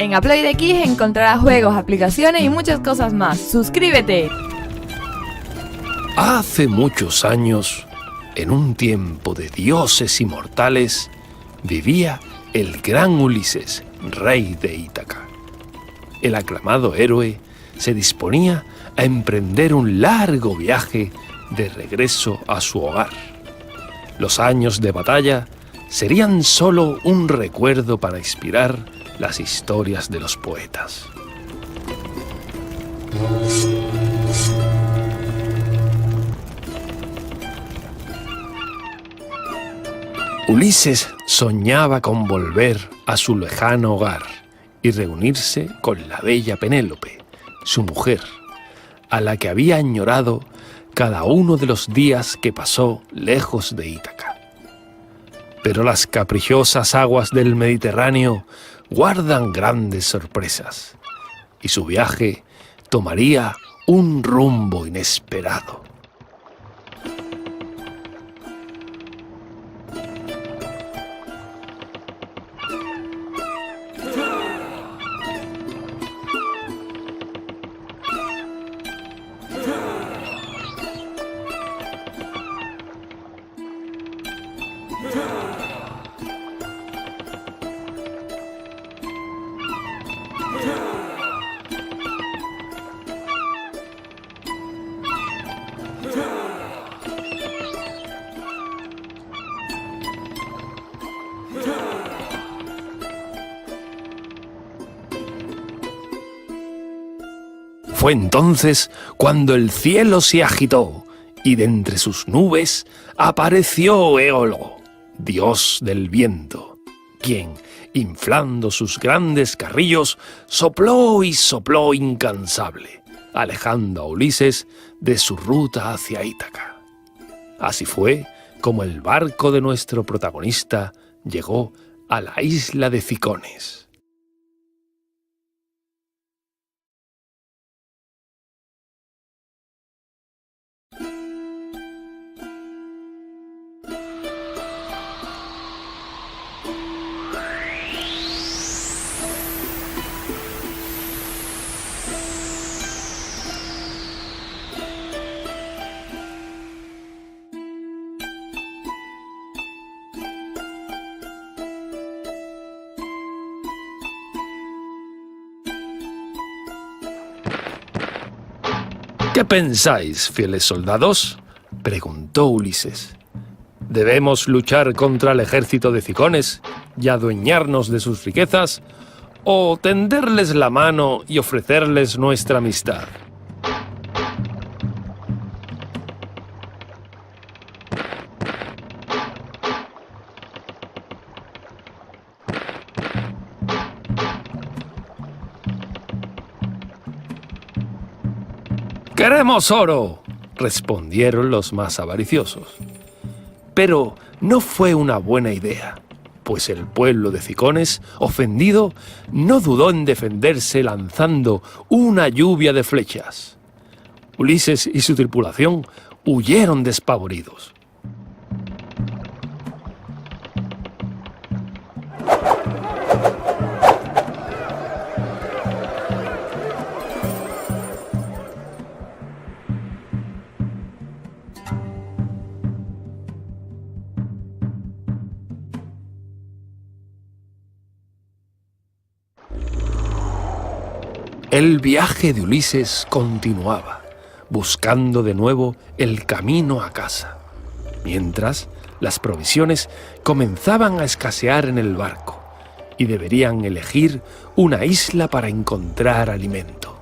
En Aploid X encontrarás juegos, aplicaciones y muchas cosas más. ¡Suscríbete! Hace muchos años, en un tiempo de dioses inmortales, vivía el gran Ulises, rey de Ítaca. El aclamado héroe se disponía a emprender un largo viaje de regreso a su hogar. Los años de batalla serían solo un recuerdo para inspirar las historias de los poetas. Ulises soñaba con volver a su lejano hogar y reunirse con la bella Penélope, su mujer, a la que había añorado cada uno de los días que pasó lejos de Ítaca. Pero las caprichosas aguas del Mediterráneo guardan grandes sorpresas, y su viaje tomaría un rumbo inesperado. Fue entonces cuando el cielo se agitó y de entre sus nubes apareció Éolo, dios del viento, quien, inflando sus grandes carrillos, sopló y sopló incansable, alejando a Ulises de su ruta hacia Ítaca. Así fue como el barco de nuestro protagonista llegó a la isla de Cicones. ¿Qué pensáis, fieles soldados?, preguntó Ulises. ¿Debemos luchar contra el ejército de Cicones y adueñarnos de sus riquezas, o tenderles la mano y ofrecerles nuestra amistad? «¡Queremos oro!», respondieron los más avariciosos. Pero no fue una buena idea, pues el pueblo de Cicones, ofendido, no dudó en defenderse lanzando una lluvia de flechas. Ulises y su tripulación huyeron despavoridos. El viaje de Ulises continuaba, buscando de nuevo el camino a casa, mientras las provisiones comenzaban a escasear en el barco y deberían elegir una isla para encontrar alimento.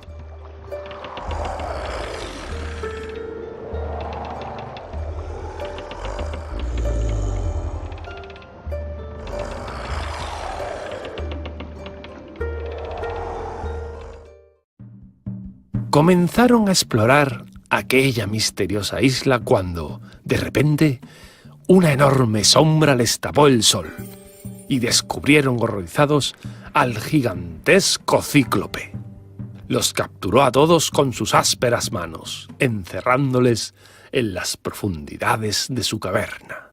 Comenzaron a explorar aquella misteriosa isla cuando, de repente, una enorme sombra les tapó el sol y descubrieron horrorizados al gigantesco cíclope. Los capturó a todos con sus ásperas manos, encerrándoles en las profundidades de su caverna.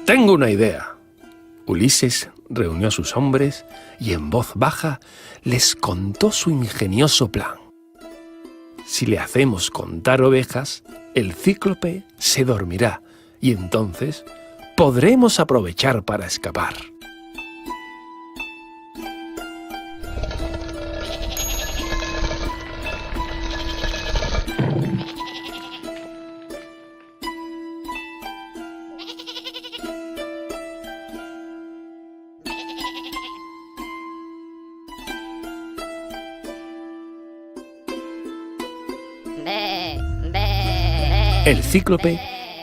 Tengo una idea. Ulises reunió a sus hombres y en voz baja les contó su ingenioso plan. Si le hacemos contar ovejas, el cíclope se dormirá y entonces podremos aprovechar para escapar. El cíclope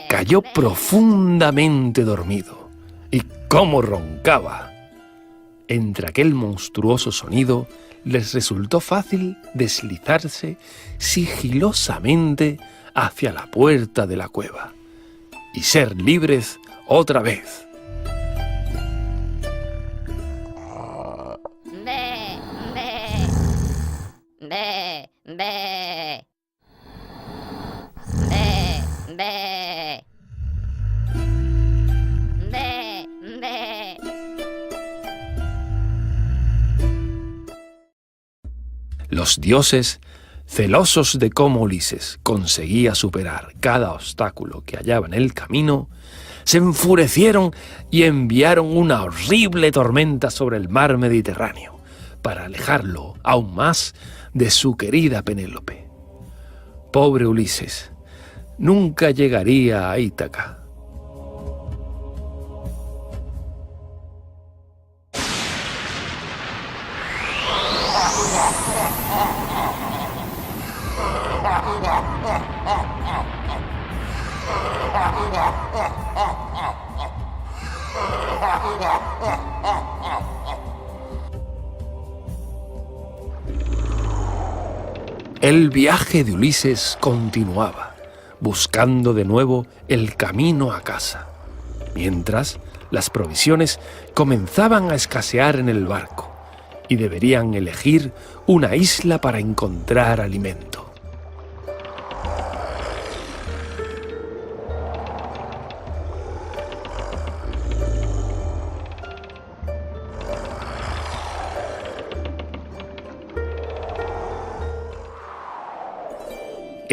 cayó profundamente dormido. ¿Y cómo roncaba? Entre aquel monstruoso sonido les resultó fácil deslizarse sigilosamente hacia la puerta de la cueva y ser libres otra vez. Los dioses, celosos de cómo Ulises conseguía superar cada obstáculo que hallaba en el camino, se enfurecieron y enviaron una horrible tormenta sobre el mar Mediterráneo para alejarlo aún más de su querida Penélope. Pobre Ulises, nunca llegaría a Ítaca. El viaje de Ulises continuaba, buscando de nuevo el camino a casa, mientras las provisiones comenzaban a escasear en el barco y deberían elegir una isla para encontrar alimento.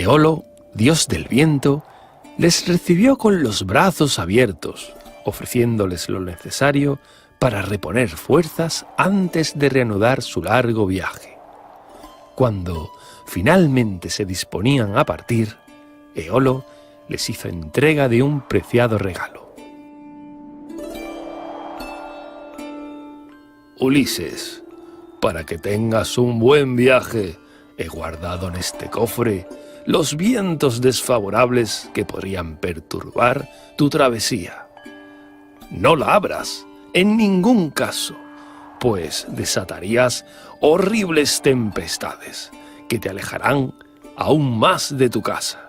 Eolo, dios del viento, les recibió con los brazos abiertos, ofreciéndoles lo necesario para reponer fuerzas antes de reanudar su largo viaje. Cuando finalmente se disponían a partir, Eolo les hizo entrega de un preciado regalo. Ulises, para que tengas un buen viaje, he guardado en este cofre los vientos desfavorables que podrían perturbar tu travesía. No la abras, en ningún caso, pues desatarías horribles tempestades que te alejarán aún más de tu casa.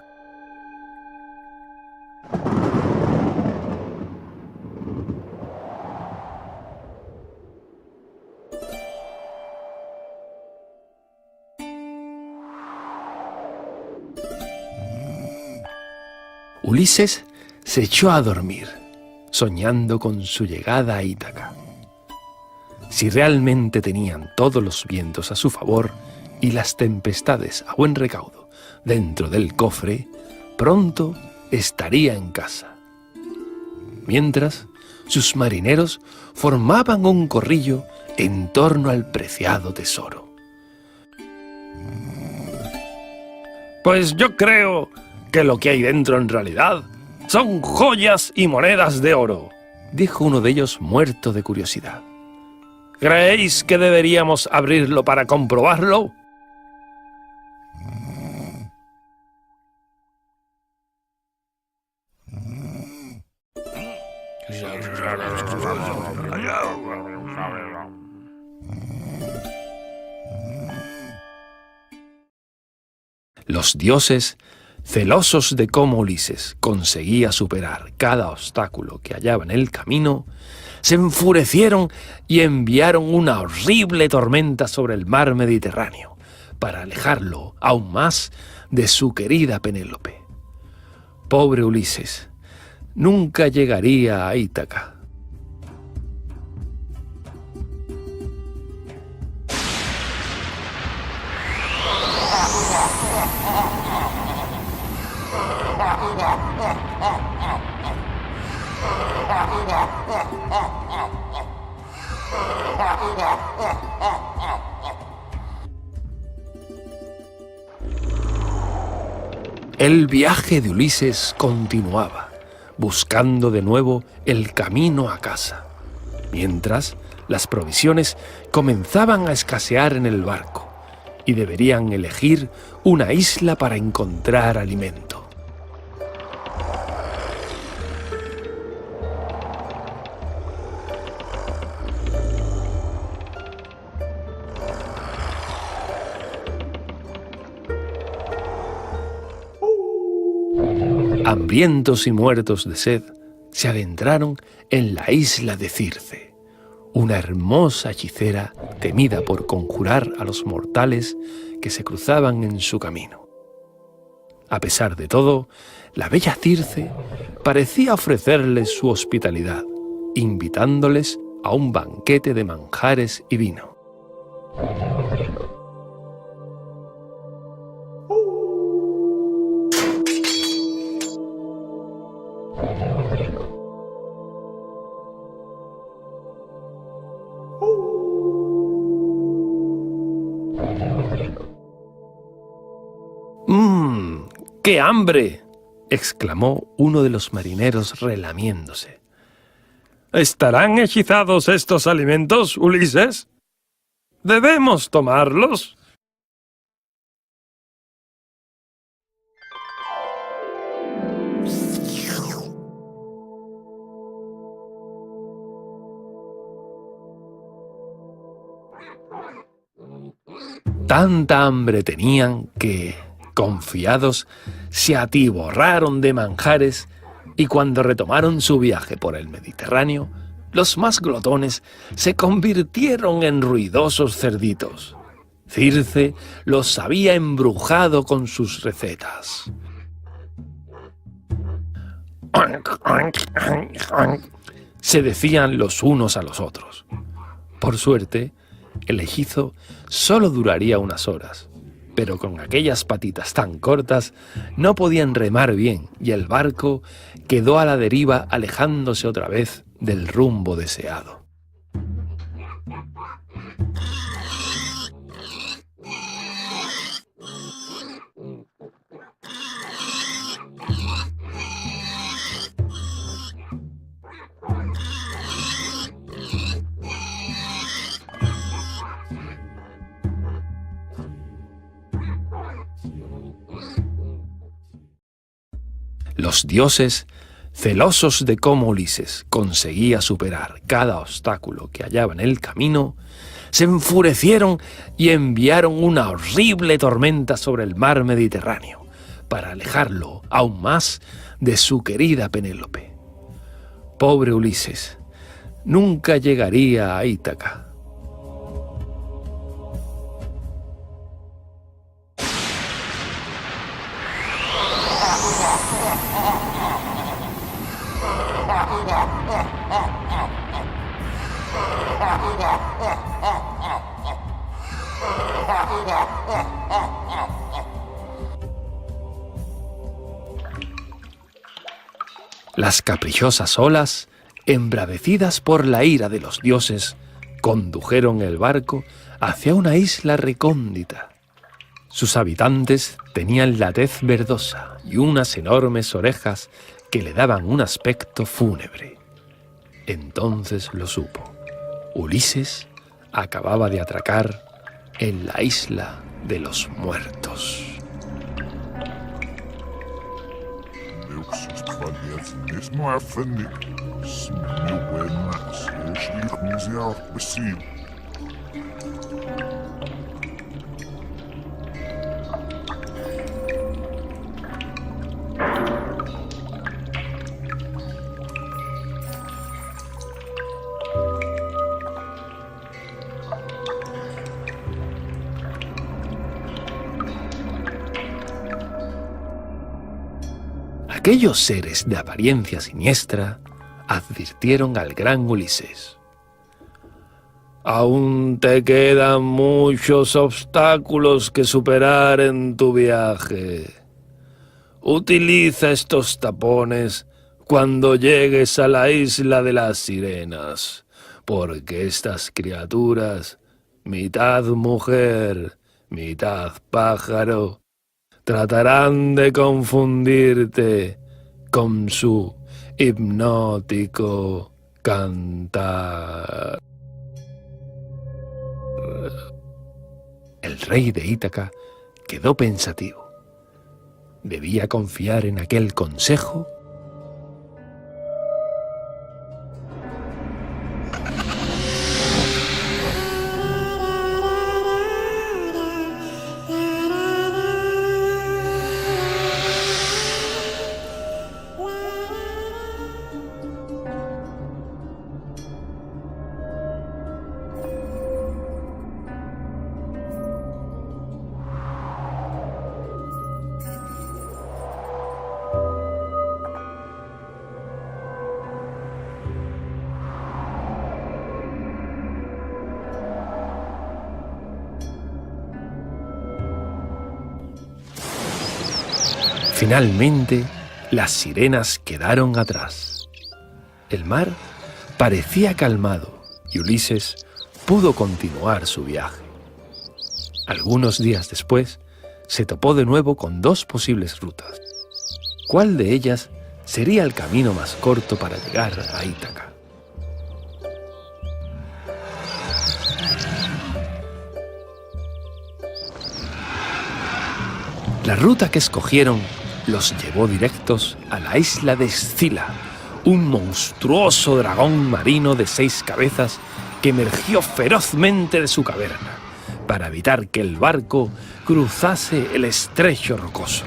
Ulises se echó a dormir, soñando con su llegada a Ítaca. Si realmente tenían todos los vientos a su favor y las tempestades a buen recaudo dentro del cofre, pronto estaría en casa. Mientras, sus marineros formaban un corrillo en torno al preciado tesoro. Pues yo creo que lo que hay dentro en realidad son joyas y monedas de oro, dijo uno de ellos muerto de curiosidad. ¿Creéis que deberíamos abrirlo para comprobarlo? Los dioses, celosos de cómo Ulises conseguía superar cada obstáculo que hallaba en el camino, se enfurecieron y enviaron una horrible tormenta sobre el mar Mediterráneo para alejarlo aún más de su querida Penélope. Pobre Ulises, nunca llegaría a Ítaca. El viaje de Ulises continuaba, buscando de nuevo el camino a casa, mientras las provisiones comenzaban a escasear en el barco y deberían elegir una isla para encontrar alimento. Hambrientos y muertos de sed, se adentraron en la isla de Circe, una hermosa hechicera temida por conjurar a los mortales que se cruzaban en su camino. A pesar de todo, la bella Circe parecía ofrecerles su hospitalidad, invitándoles a un banquete de manjares y vino. ¡Qué hambre!, exclamó uno de los marineros relamiéndose. ¿Estarán hechizados estos alimentos, Ulises? ¿Debemos tomarlos? Tanta hambre tenían que, confiados, se atiborraron de manjares y cuando retomaron su viaje por el Mediterráneo, los más glotones se convirtieron en ruidosos cerditos. Circe los había embrujado con sus recetas. Se decían los unos a los otros. Por suerte, el hechizo solo duraría unas horas, pero con aquellas patitas tan cortas no podían remar bien y el barco quedó a la deriva alejándose otra vez del rumbo deseado. Los dioses, celosos de cómo Ulises conseguía superar cada obstáculo que hallaba en el camino, se enfurecieron y enviaron una horrible tormenta sobre el mar Mediterráneo para alejarlo aún más de su querida Penélope. Pobre Ulises, nunca llegaría a Ítaca. Las caprichosas olas, embravecidas por la ira de los dioses, condujeron el barco hacia una isla recóndita. Sus habitantes tenían la tez verdosa y unas enormes orejas que le daban un aspecto fúnebre. Entonces lo supo. Ulises acababa de atracar en la isla de los muertos. luxus полезен, но афенник. Смело нас, если их нельзя впустить. Aquellos seres de apariencia siniestra advirtieron al gran Ulises. Aún te quedan muchos obstáculos que superar en tu viaje. Utiliza estos tapones cuando llegues a la isla de las sirenas, porque estas criaturas, mitad mujer, mitad pájaro, tratarán de confundirte con su hipnótico cantar. El rey de Ítaca quedó pensativo. ¿Debía confiar en aquel consejo? Finalmente, las sirenas quedaron atrás. El mar parecía calmado y Ulises pudo continuar su viaje. Algunos días después, se topó de nuevo con dos posibles rutas. ¿Cuál de ellas sería el camino más corto para llegar a Ítaca? La ruta que escogieron los llevó directos a la isla de Escila, un monstruoso dragón marino de 6 cabezas que emergió ferozmente de su caverna para evitar que el barco cruzase el estrecho rocoso.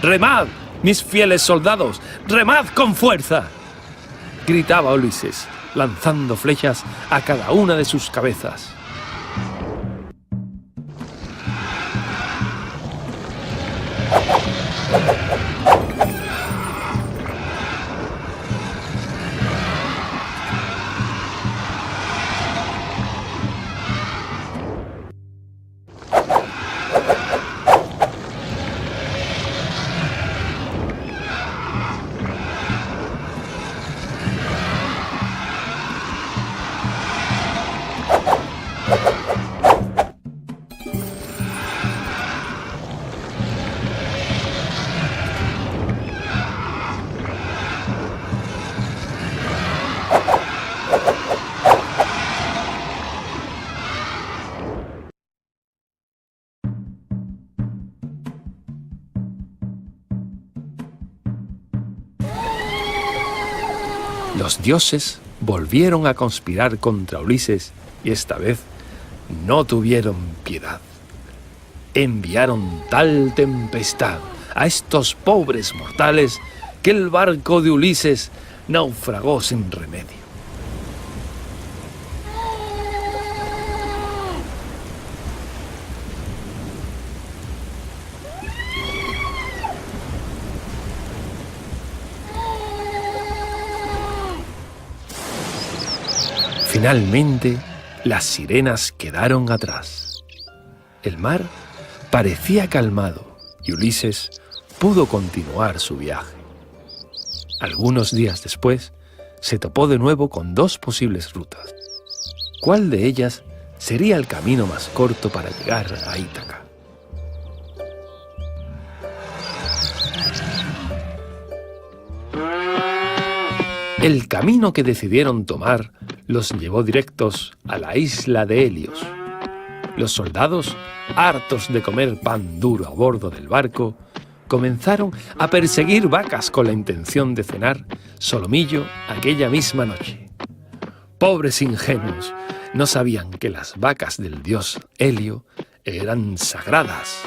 ¡Remad, mis fieles soldados! ¡Remad con fuerza!, gritaba Ulises, lanzando flechas a cada una de sus cabezas. Los dioses volvieron a conspirar contra Ulises y esta vez no tuvieron piedad. Enviaron tal tempestad a estos pobres mortales que el barco de Ulises naufragó sin remedio. Finalmente, las sirenas quedaron atrás. El mar parecía calmado y Ulises pudo continuar su viaje. Algunos días después, se topó de nuevo con dos posibles rutas. ¿Cuál de ellas sería el camino más corto para llegar a Ítaca? El camino que decidieron tomar los llevó directos a la isla de Helios. Los soldados, hartos de comer pan duro a bordo del barco, comenzaron a perseguir vacas con la intención de cenar solomillo aquella misma noche. Pobres ingenuos, no sabían que las vacas del dios Helio eran sagradas.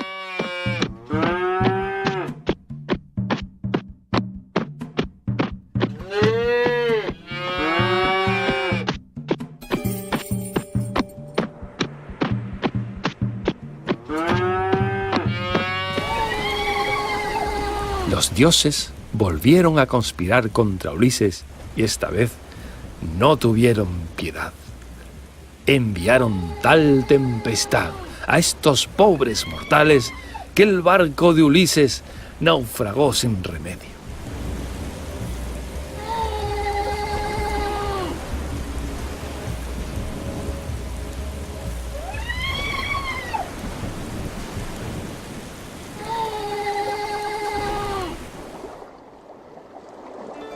Los dioses volvieron a conspirar contra Ulises y esta vez no tuvieron piedad. Enviaron tal tempestad a estos pobres mortales que el barco de Ulises naufragó sin remedio.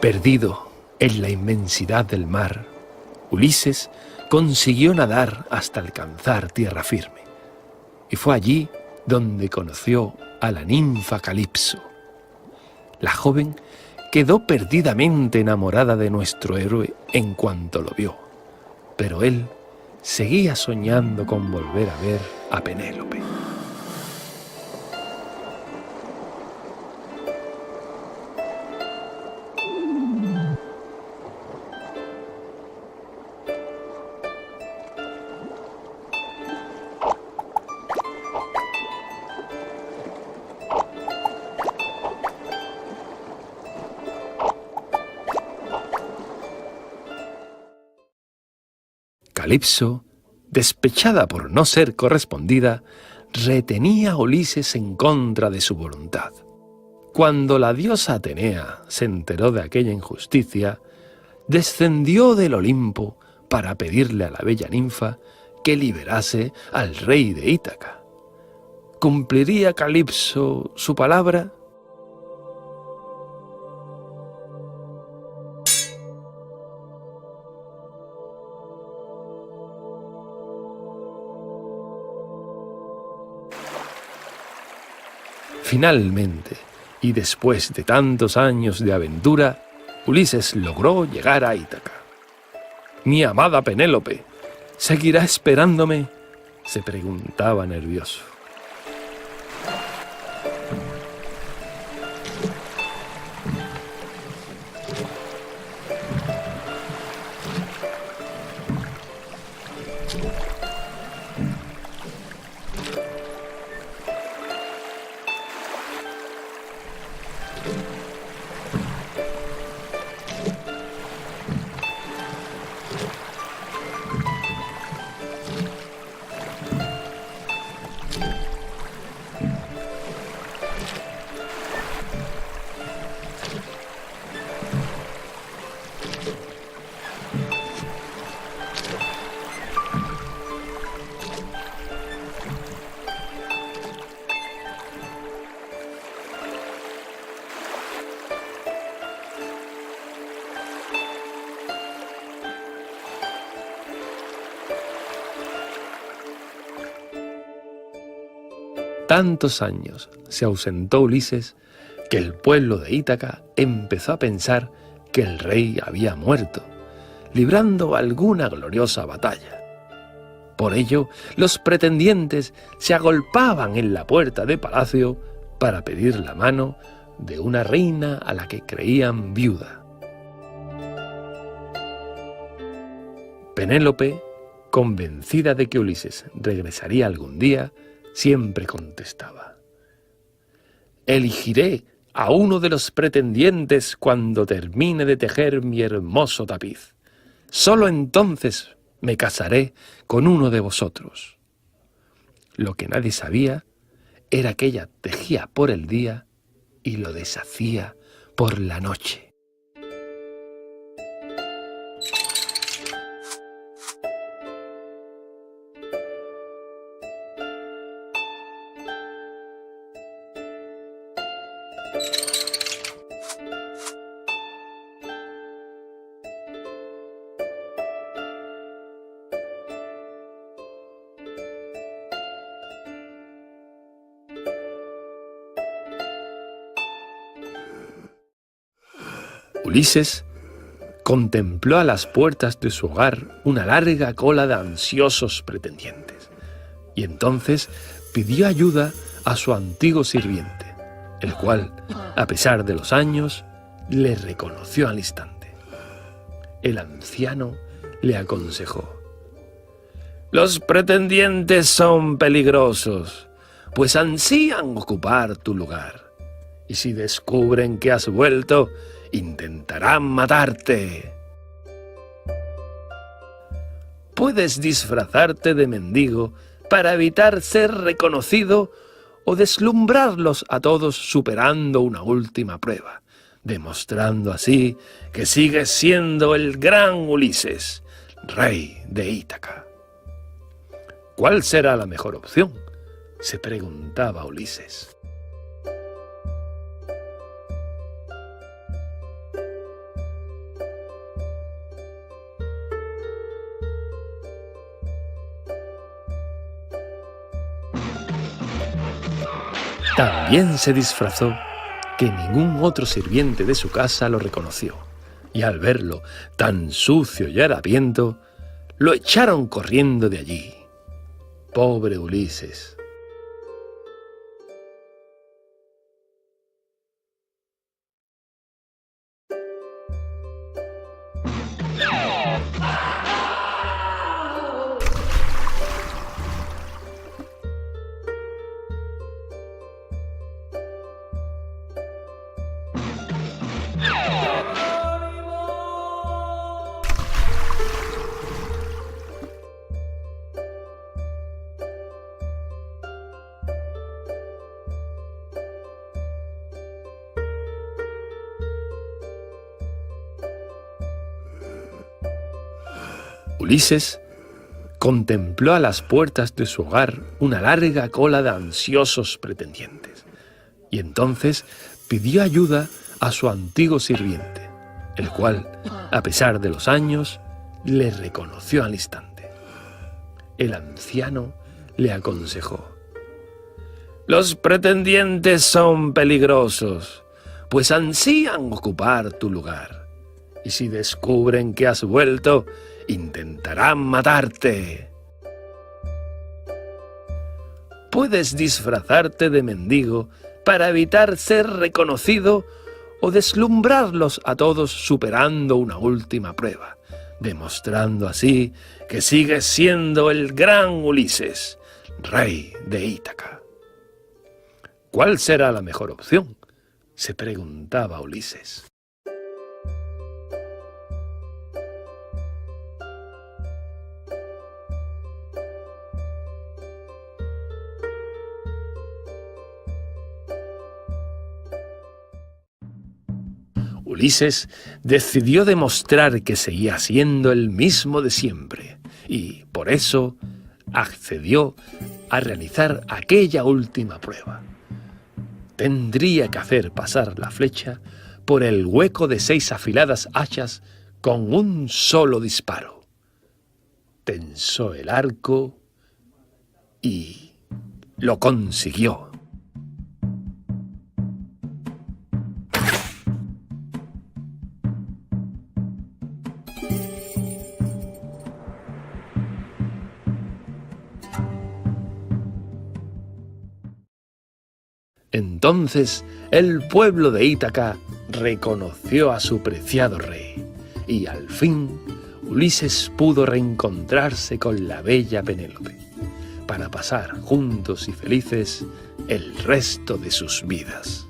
Perdido en la inmensidad del mar, Ulises consiguió nadar hasta alcanzar tierra firme. Y fue allí donde conoció a la ninfa Calipso. La joven quedó perdidamente enamorada de nuestro héroe en cuanto lo vio, pero él seguía soñando con volver a ver a Penélope. Calipso, despechada por no ser correspondida, retenía a Ulises en contra de su voluntad. Cuando la diosa Atenea se enteró de aquella injusticia, descendió del Olimpo para pedirle a la bella ninfa que liberase al rey de Ítaca. ¿Cumpliría Calipso su palabra? Finalmente, y después de tantos años de aventura, Ulises logró llegar a Ítaca. «Mi amada Penélope, ¿seguirá esperándome?», se preguntaba nervioso. Tantos años se ausentó Ulises que el pueblo de Ítaca empezó a pensar que el rey había muerto, librando alguna gloriosa batalla. Por ello, los pretendientes se agolpaban en la puerta de palacio para pedir la mano de una reina a la que creían viuda. Penélope, convencida de que Ulises regresaría algún día, siempre contestaba: «Elegiré a uno de los pretendientes cuando termine de tejer mi hermoso tapiz. Solo entonces me casaré con uno de vosotros». Lo que nadie sabía era que ella tejía por el día y lo deshacía por la noche. Ulises contempló a las puertas de su hogar una larga cola de ansiosos pretendientes, y entonces pidió ayuda a su antiguo sirviente, el cual, a pesar de los años, le reconoció al instante. El anciano le aconsejó: «Los pretendientes son peligrosos, pues ansían ocupar tu lugar, y si descubren que has vuelto, intentarán matarte. Puedes disfrazarte de mendigo para evitar ser reconocido o deslumbrarlos a todos superando una última prueba, demostrando así que sigues siendo el gran Ulises, rey de Ítaca». ¿Cuál será la mejor opción?, se preguntaba Ulises. También se disfrazó, que ningún otro sirviente de su casa lo reconoció, y al verlo tan sucio y harapiento, lo echaron corriendo de allí. Pobre Ulises. Ulises contempló a las puertas de su hogar una larga cola de ansiosos pretendientes, y entonces pidió ayuda a su antiguo sirviente, el cual, a pesar de los años, le reconoció al instante. El anciano le aconsejó: «Los pretendientes son peligrosos, pues ansían ocupar tu lugar, y si descubren que has vuelto, intentarán matarte. Puedes disfrazarte de mendigo para evitar ser reconocido o deslumbrarlos a todos superando una última prueba, demostrando así que sigues siendo el gran Ulises, rey de Ítaca». ¿Cuál será la mejor opción?, se preguntaba Ulises. Ulises decidió demostrar que seguía siendo el mismo de siempre y, por eso, accedió a realizar aquella última prueba. Tendría que hacer pasar la flecha por el hueco de 6 afiladas hachas con un solo disparo. Tensó el arco y lo consiguió. Entonces el pueblo de Ítaca reconoció a su preciado rey, y al fin Ulises pudo reencontrarse con la bella Penélope, para pasar juntos y felices el resto de sus vidas.